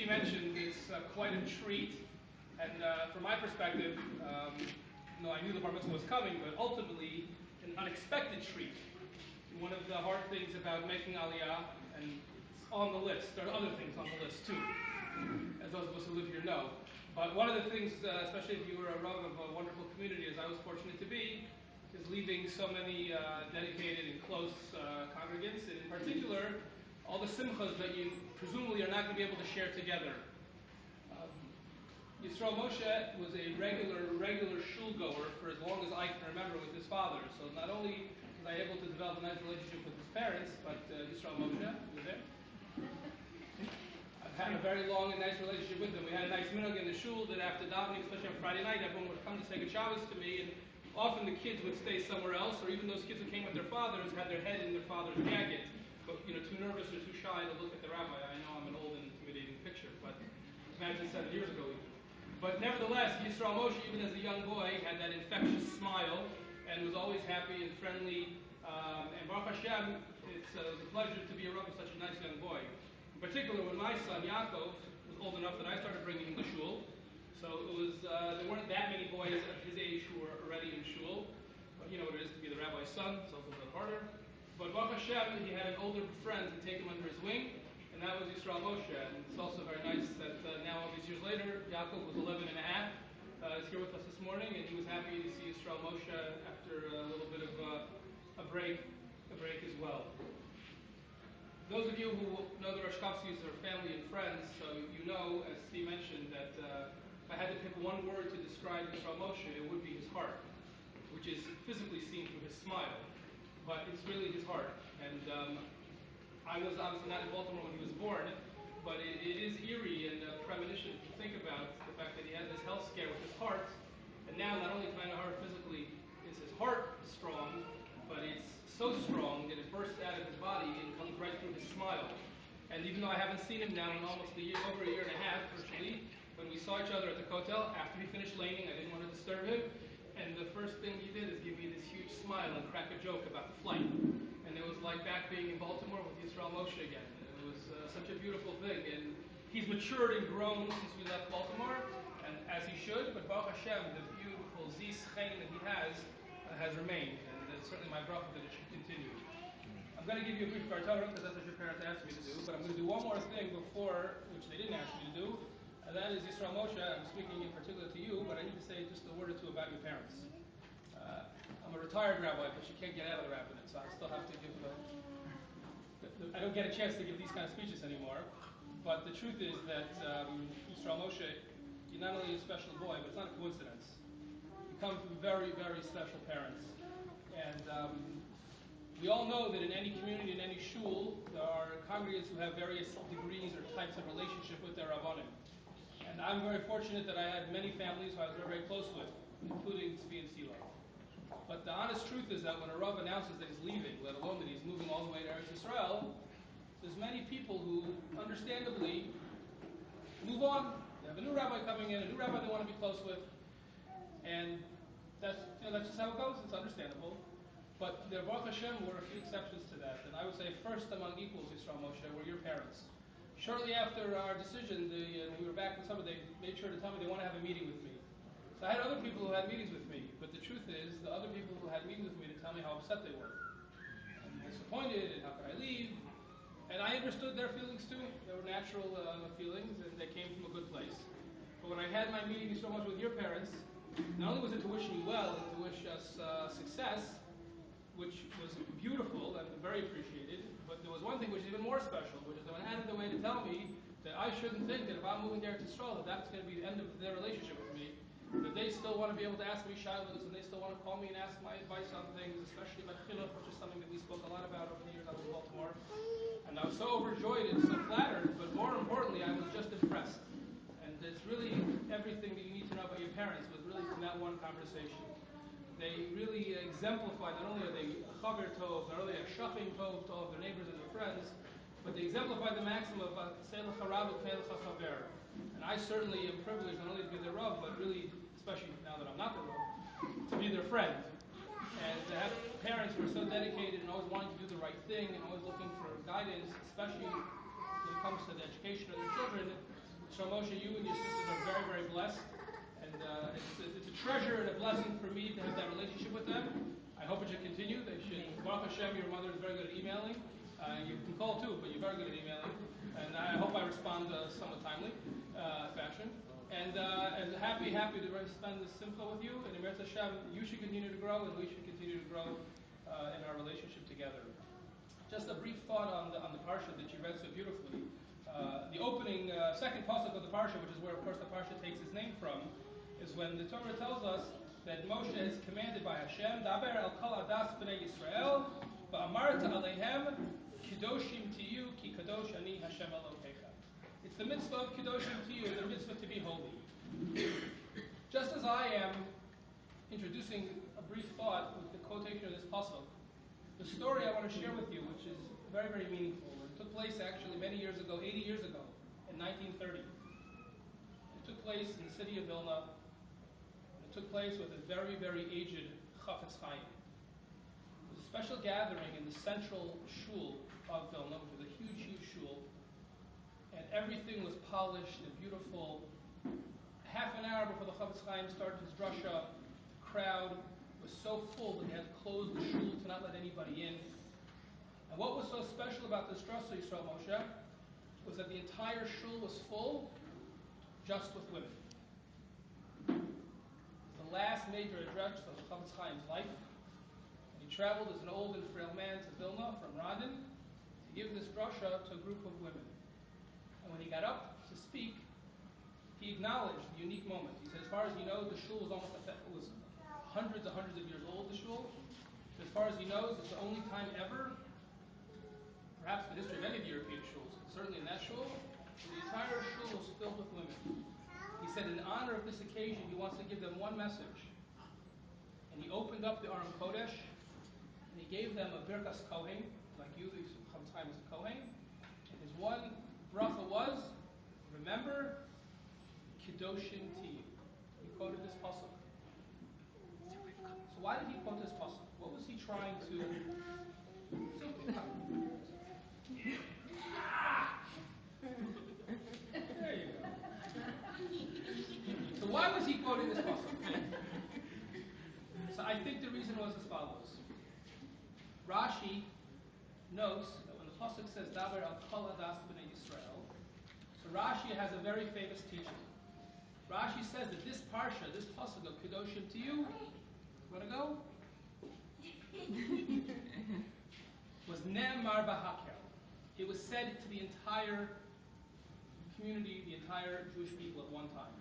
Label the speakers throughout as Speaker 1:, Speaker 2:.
Speaker 1: Steve mentioned, it's quite a treat. And from my perspective, no, I knew the bar mitzvah was coming, but ultimately an unexpected treat. One of the hard things about making Aliyah, and it's on the list, there are other things on the list too, as those of us who live here know. But one of the things, especially if you were a Rav of a wonderful community, as I was fortunate to be, is leaving so many dedicated and close congregants, and in particular, all the simchas that you presumably are not going to be able to share together. Yisrael Moshe was a regular shul goer for as long as I can remember with his father. So not only was I able to develop a nice relationship with his parents, but Yisrael Moshe, you there? I've had a very long and nice relationship with him. We had a nice minhag in the shul that after davening, especially on Friday night, everyone would come to say good Shabbos to me, and often the kids would stay somewhere else, or even those kids who came with their fathers had their head in their father's jacket, but too nervous or too shy to look at the rabbi. I know I'm an old and intimidating picture, but imagine 7 years ago even. But nevertheless, Yisrael Moshe, even as a young boy, had that infectious smile and was always happy and friendly. And Baruch Hashem, it was a pleasure to be a Rav of such a nice young boy. In particular, when my son Yaakov was old enough that I started bringing him to shul. So it was there weren't that many boys of his age who were already in shul. But you know what it is to be the rabbi's son. It's also a little harder. But Baruch Hashem, he had an older friend to take him under his wing. And that was Yisrael Moshe. And it's also very nice that now, all these years later, Yaakov was 11 and a half. Is here with us this morning, and he was happy to see Yisrael Moshe after a little bit of a break as well. Those of you who know the Rashkovskis are family and friends, so you know, as Steve mentioned, that if I had to pick one word to describe Yisrael Moshe, it would be his heart, which is physically seen through his smile, but it's really his heart. And I was obviously not in Baltimore when he was born, but it is eerie and premonition to think about the fact that he had this health scare with his heart, and now not only kind of hard physically is his heart strong, but it's so strong that it bursts out of his body and comes right through his smile. And even though I haven't seen him now in almost over a year and a half, virtually, when we saw each other at the hotel, after he finished laning, I didn't want to disturb him, and the first thing he did is give me this huge smile and crack a joke about the flight. And it was like back being in Baltimore with Yisrael Moshe again. It was such a beautiful thing. And he's matured and grown since we left Baltimore, and as he should. But Baruch Hashem, the beautiful zis chen that he has remained. And it's certainly my bracha that it should continue. I'm going to give you a brief Torah because that's what your parents asked me to do. But I'm going to do one more thing before, which they didn't ask me to do. And that is Yisrael Moshe. I'm speaking in particular to you, but I need to say just a word or two about your parents. I'm a retired rabbi, but you can't get out of the rabbinate, so I still have to give I don't get a chance to give these kind of speeches anymore. But the truth is that Yisrael Moshe, you're not only a special boy, but it's not a coincidence. You come from very, very special parents. And we all know that in any community, in any shul, there are congregants who have various degrees or types of relationship with their rabbanim. And I'm very fortunate that I had many families who I was very, very close with, including Tzvi and Sila. But the honest truth is that when a Rav announces that he's leaving, let alone that he's moving all the way to Eretz Yisrael, there's many people who, understandably, move on. They have a new rabbi coming in, a new rabbi they want to be close with, and that's just how it goes. It's understandable. But there, Baruch Hashem, were a few exceptions to that. And I would say first among equals, Yisrael Moshe, were your parents. Shortly after our decision, when we were back in summer, they made sure to tell me they want to have a meeting with me. So I had other people who had meetings with me, but the truth is, the other people who had meetings with me to tell me how upset they were. And disappointed, and how could I leave? And I understood their feelings too. They were natural feelings, and they came from a good place. But when I had my meeting so much with your parents, not only was it to wish me well and to wish us success, which was beautiful and very appreciated, but there was one thing which is even more special, which is they went out of their way to tell me that I shouldn't think that if I'm moving there to Yisrael, that that's going to be the end of their relationship with me. That they still want to be able to ask me shilos, and they still want to call me and ask my advice on things, especially about chinuch, which is something that we spoke a lot about over the years I was in Baltimore. And I was so overjoyed and so flattered, but more importantly, I was just impressed. And it's really everything that you need to know about your parents was really from that one conversation. They really exemplify, not only are they chaver tov, not only are shachim tov to all of their neighbors and their friends, but they exemplify the maxim of se'el harav u'te'el chaver. And I certainly am privileged not only to be their Rav, but really, especially now that I'm not the Rav, to be their friend. And to have parents who are so dedicated and always wanting to do the right thing and always looking for guidance, especially when it comes to the education of their children, Yisrael Moshe, you and your sisters are very, very blessed. And it's a treasure and a blessing for me to have that relationship with them. I hope it should continue. They should. Baruch Hashem, your mother is very good at emailing. You can call too, but you're very good at emailing. And I hope I respond somewhat timely fashion. And happy to spend this simcha with you. And Emet Hashem, you should continue to grow, and we should continue to grow in our relationship together. Just a brief thought on the parsha that you read so beautifully. The opening second pasuk of the parsha, which is where, of course, the parsha takes its name from, is when the Torah tells us that Moshe is commanded by Hashem, Daber el kol adas b'nei Yisrael, va'amarta aleihem, Kedoshim to you, ki kadosh ani Hashem Elokecha. It's the mitzvah of Kedoshim to you, the mitzvah to be holy. Just as I am introducing a brief thought with the quotation of this pasuk, the story I want to share with you, which is very, very meaningful, it took place actually many years ago, 80 years ago, in 1930. It took place in the city of Vilna. It took place with a very, very aged Chafetz Chaim. It was a special gathering in the central shul of Vilna, which was a huge, huge shul, and everything was polished and beautiful. Half an hour before the Chafetz Chaim started his drasha, the crowd was so full that they had to close the shul to not let anybody in. And what was so special about this drasha, Yisrael Moshe, was that the entire shul was full just with women. The last major address of the Chafetz Chaim's life. And he traveled as an old and frail man to Vilna from Radin to give this drasha to a group of women. And when he got up to speak, he acknowledged the unique moment. He said, as far as you know, the shul was hundreds and hundreds of years old, the shul. As far as he knows, it's the only time ever, perhaps in the history of any of the European shuls, but certainly in that shul, the entire shul was filled with women. He said, in honor of this occasion, he wants to give them one message. And he opened up the Aron Kodesh, and he gave them a Birkas Kohen, like you, the Chafetz Chaim was a Kohen. And his one bracha was, remember, Kedoshim to you. He quoted this pasuk. So why did he quote this pasuk? What was he trying to... There you go. So why was he quoting this pasuk? So I think the reason was as follows. Rashi notes that when the pasuk says Daber al kol adas b'nei Yisrael, so Rashi has a very famous teaching. Rashi says that this parsha, this pasuk of Kedoshim to you, want to go? Was Ne'emar b'Hakel. It was said to the entire community, the entire Jewish people at one time.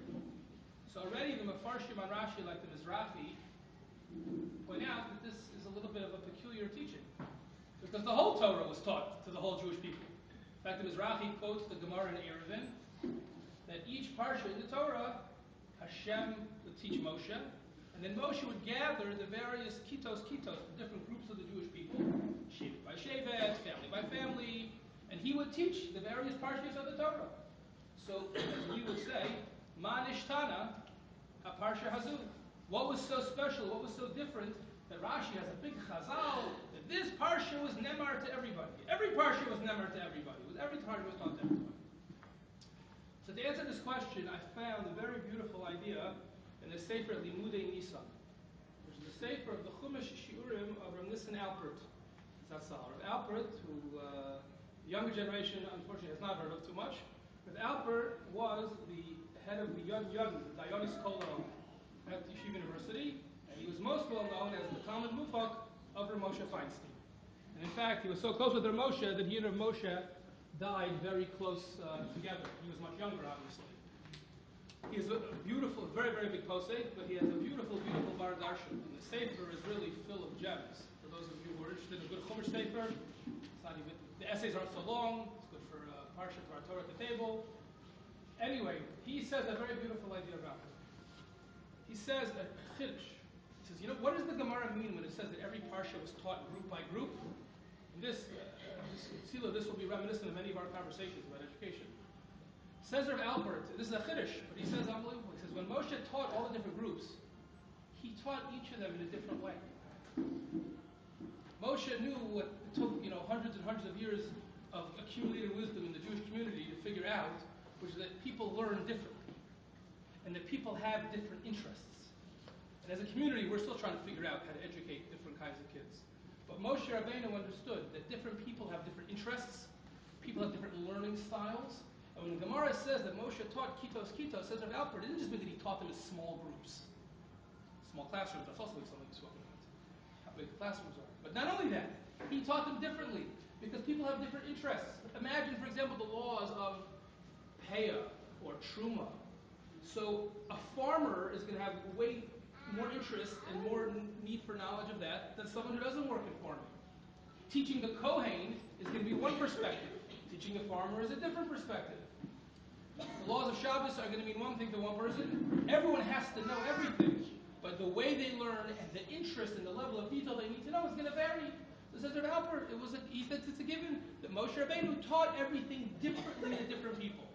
Speaker 1: So already the Mefarshim on Rashi, like the Mizrahi, point out that this is a little bit of a peculiar teaching. Because the whole Torah was taught to the whole Jewish people. In fact, the Mizrahi quotes the Gemara in Eruvin, that each parsha in the Torah, Hashem would teach Moshe, and then Moshe would gather the various kitos, the different groups of the Jewish people, shevet by shevet, family by family, and he would teach the various parshas of the Torah. So, as we would say, Ma nishtana ha parsha hazu. What was so special, what was so different, that Rashi has a big chazal, that this parsha was nemar to everybody. Every parsha was nemar to everybody. Every parsha was taught to everybody. So to answer this question, I found a very beautiful idea in the Sefer Limudei Nisan, which is the Sefer of the Chumash Shiurim of Rav Nissen Alpert. Zatzal. Rav Alpert, who the younger generation unfortunately has not heard of too much. Rav Alpert was the head of the Yad Yadin, the Dayanis Kolo at Yeshiva University, and he was most well known as the Talmud Mufak of Rav Moshe Feinstein. And in fact, he was so close with Rav Moshe that he and Rav Moshe died very close together. He was much younger, obviously. He is a beautiful, very, very big posek, but he has a beautiful, beautiful Bar Darshan. And the Sefer is really full of gems. For those of you who are interested in a good Chumash Sefer, it's not even, the essays aren't so long. It's good for Parsha, for our Torah at the table. Anyway, he says a very beautiful idea about it. He says a chiddush. He says, you know, what does the Gemara mean when it says that every Parsha was taught group by group? And this will be reminiscent of many of our conversations about education. Says Rav Alpert, this is a chiddush, but he says unbelievable. He says when Moshe taught all the different groups, he taught each of them in a different way. Moshe knew what it took, hundreds and hundreds of years of accumulated wisdom in the Jewish community to figure out which is that people learn differently, and that people have different interests. And as a community, we're still trying to figure out how to educate different kinds of kids. But Moshe Rabbeinu understood that different people have different interests, people have different learning styles. And when the Gemara says that Moshe taught kitos, says Rav Alpert, it didn't just mean that he taught them in small groups, small classrooms. That's also something he's spoken about, how big the classrooms are. But not only that, he taught them differently, because people have different interests. Imagine, for example, the laws of Peah or Truma. So a farmer is going to have way more interest and more need for knowledge of that than someone who doesn't work in farming. Teaching the Kohen is going to be one perspective. Teaching a farmer is a different perspective. The laws of Shabbos are going to mean one thing to one person. Everyone has to know everything. But the way they learn and the interest and the level of detail they need to know is going to vary. So says Rav Alpert, he said it's a given that Moshe Rabbeinu taught everything differently to different people.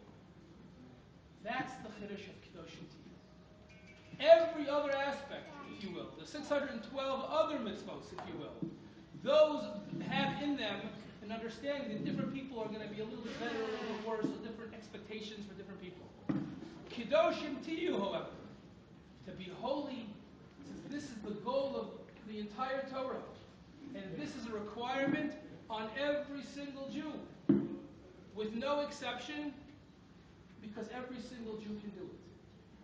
Speaker 1: That's the Chiddush of Kedoshim Tiyu. Every other aspect, if you will, the 612 other mitzvos, if you will, those have in them an understanding that different people are going to be a little bit better, a little bit worse, or different expectations for different people. Kedoshim Tiyu, however, to be holy, since this is the goal of the entire Torah, and this is a requirement on every single Jew, with no exception, because every single Jew can do it.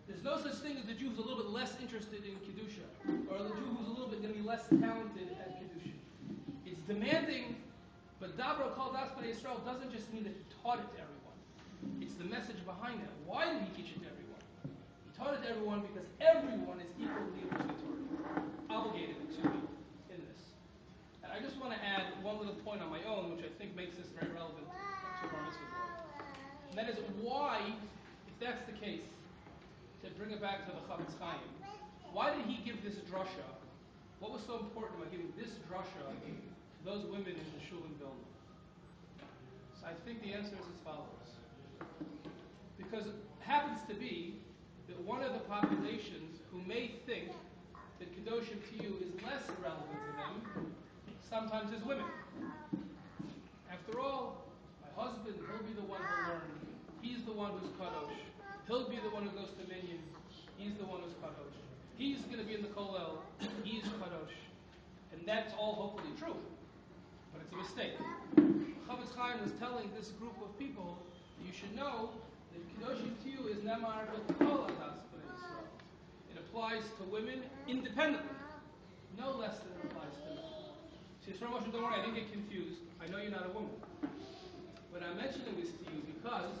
Speaker 1: There's no such thing as the Jew who's a little bit less interested in Kedusha, or the Jew who's a little bit going to be less talented at Kedusha. It's demanding, but Dabra called Das B'nai Yisrael doesn't just mean that he taught it to everyone. It's the message behind that. Why did he teach it to everyone? He taught it to everyone because everyone is equally obligatory, obligated to in this. And I just want to add one little point on my own, which I think makes this very relevant to our mitzvah law. And that is why, if that's the case, to bring it back to the Chavetz Chaim, why did he give this drasha? What was so important about giving this drasha to those women in the shul in Vilna? So I think the answer is as follows. Because it happens to be that one of the populations who may think that Kedoshim Tiyu is less relevant to them sometimes is women. After all, my husband, he'll be the one who'll learn. He's the one who's kadosh. He'll be the one who goes to Minyan. He's the one who's kadosh. He's going to be in the kollel. He's kadosh. And that's all hopefully true. But it's a mistake. Chavetz Chaim was telling this group of people that you should know that Kedoshim Tiyu is nemar b'kol adas b'nai Yisrael. It applies to women independently. No less than it applies to men. See, Moshe, don't worry, I didn't get confused. I know you're not a woman. But I'm mentioning this to you because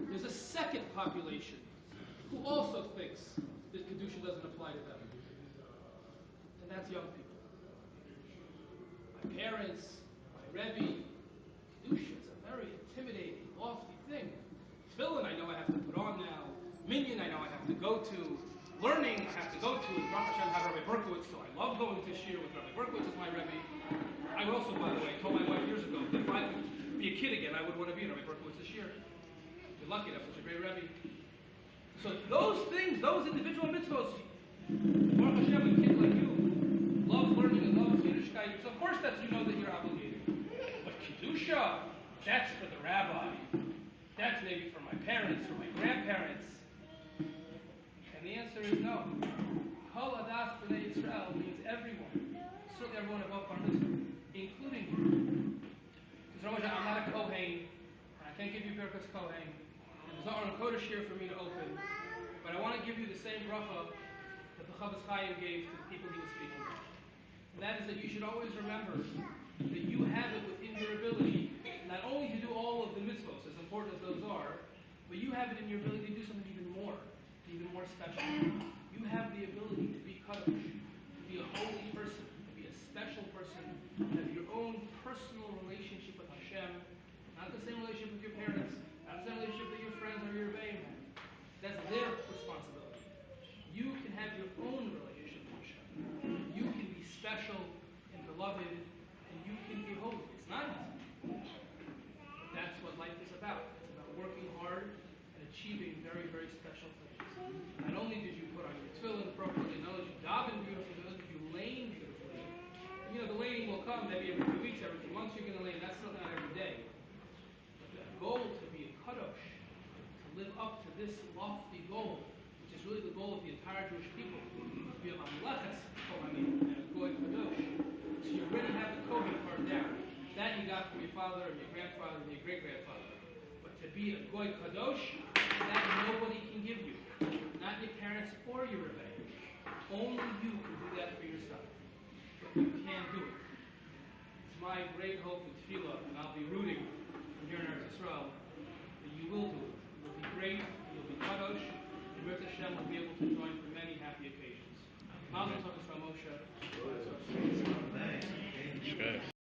Speaker 1: there's a second population who also thinks that Kedusha doesn't apply to them. And that's young people. My parents, my Rebbe, Kedusha is a very intimidating, lofty thing. Tefillin I know I have to put on now. Minyan I know I have to go to. Learning I have to go to. And Baruch Hashem had Rabbi Berkowitz, so I love going to Shir with Rabbi Berkowitz as my Rebbe. I also, by the way, told my wife years ago that if I could be a kid again, I would want to be Rabbi Berkowitz this year. You're lucky to have such a great Rebbe. So those things, those individual mitzvos, Baruch Hashem, a kid like you, loves learning and loves Yiddishkeit. So of course you know that you're obligated. But Kedusha, that's for the rabbi. That's maybe for my parents, for my grandparents. And the answer is no. Kol adas b'nai Yisrael means everyone. Certainly everyone above bar mitzvah, including you. Because I'm not a Kohen, and I can't give you Birkas Kohen, and there's not a Kodesh here for me to open, but I want to give you the same bracha that the Chavetz Chaim gave to the people he was speaking about. And that is that you should always remember that you have it within your ability, not only to do all of the mitzvahs, as important as those are, but you have it in your ability to do something even more special. You have the ability to be kadosh, to be a holy person, to be a special person, to have your own personal relationship with Hashem, not the same relationship with your parents, not the same relationship with your friends or your rebbeim. That's their responsibility. You can have your own relationship with Hashem. You can be special and beloved, and you can be holy. It's not easy. But that's what life is about. It's about working hard and achieving very, very special things. Not only did you put on your tefillin appropriately, not only did you daven beautifully, not only did you lane beautifully. And, the laning will come maybe every 2 weeks, every 2 months you're going to lane. That's not every day. But the goal to be a kadosh, to live up to this lofty goal, which is really the goal of the entire Jewish people, to be a mamlechas kohanim and a goy kadosh. So you already have the Kohen part down. That you got from your father and your grandfather and your great-grandfather. But to be a goy kadosh, that nobody can give you. Not your parents or your rebbe. Only you can do that for yourself. But you can't do it. It's my great hope